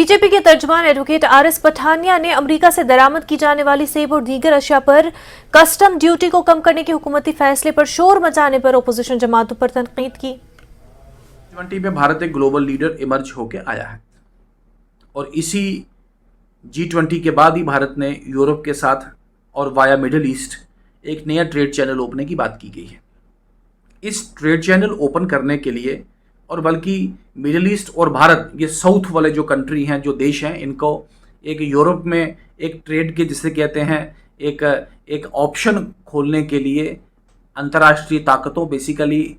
BJP के तर्जुमान advocate RS. Pathania ने America से दरामद की जाने वाली सेब और दीगर अशिया पर कस्टम ड्यूटी को कम करने के हुकूमती फैसले पर शोर मचाने पर ओपोजिशन जमातों पर तनकीद की। G20 में भारत एक ग्लोबल लीडर इमर्ज होके आया है और इसी G20 के बाद ही भारत ने यूरोप के साथ और वाया मिडिल ईस्ट एक नया ट्रेड चैनल ओपन की बात की गई है। इस ट्रेड चैनल ओपन करने के लिए और बल्कि मिडिल ईस्ट और भारत, ये साउथ वाले जो कंट्री हैं, जो देश हैं, इनको एक यूरोप में एक ट्रेड के जिसे कहते हैं एक ऑप्शन खोलने के लिए अंतर्राष्ट्रीय ताकतों, बेसिकली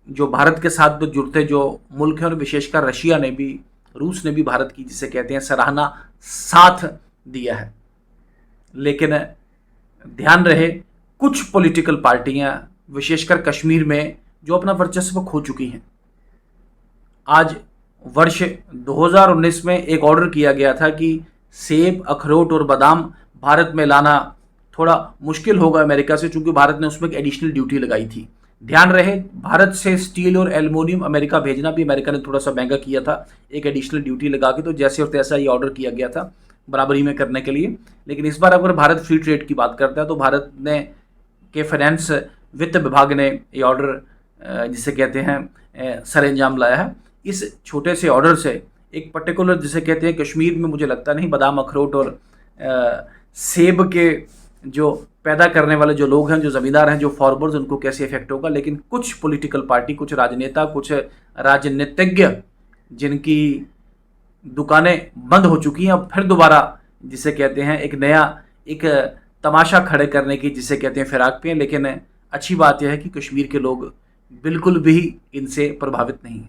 जो भारत के साथ जो जुड़ते जो मुल्क हैं और विशेषकर रशिया ने भी, रूस ने भी भारत की जिसे कहते हैं सराहना साथ दिया है। लेकिन ध्यान रहे, कुछ पॉलिटिकल पार्टियां विशेषकर कश्मीर में जो अपना वर्चस्व खो चुकी हैं। आज वर्ष 2019 में एक ऑर्डर किया गया था कि सेब, अखरोट और बादाम भारत में लाना थोड़ा मुश्किल होगा अमेरिका से, चूंकि भारत ने उसमें एक एडिशनल ड्यूटी लगाई थी। ध्यान रहे, भारत से स्टील और एल्युमिनियम अमेरिका भेजना भी अमेरिका ने थोड़ा सा महंगा किया था, एक एडिशनल ड्यूटी लगा के। तो जैसे और तैसा ये ऑर्डर किया गया था बराबरी में करने के लिए। लेकिन इस बार अगर भारत फ्री ट्रेड की बात करता है तो भारत ने के फाइनेंस वित्त विभाग ने ये ऑर्डर जिसे कहते हैं सर अंजाम लाया है। इस छोटे से ऑर्डर से एक पर्टिकुलर जिसे कहते हैं कश्मीर में, मुझे लगता नहीं बादाम, अखरोट और सेब के जो पैदा करने वाले जो लोग हैं, जो ज़मींदार हैं, जो फार्मर्स, उनको कैसे इफेक्ट होगा। लेकिन कुछ पॉलिटिकल पार्टी, कुछ राजनेता, कुछ राजनीतिज्ञ जिनकी दुकानें बंद हो चुकी हैं, अब फिर दोबारा जिसे कहते हैं एक नया एक तमाशा खड़े करने की जिसे कहते हैं फिराक पे। लेकिन अच्छी बात यह है कि कश्मीर के लोग बिल्कुल भी इनसे प्रभावित नहीं।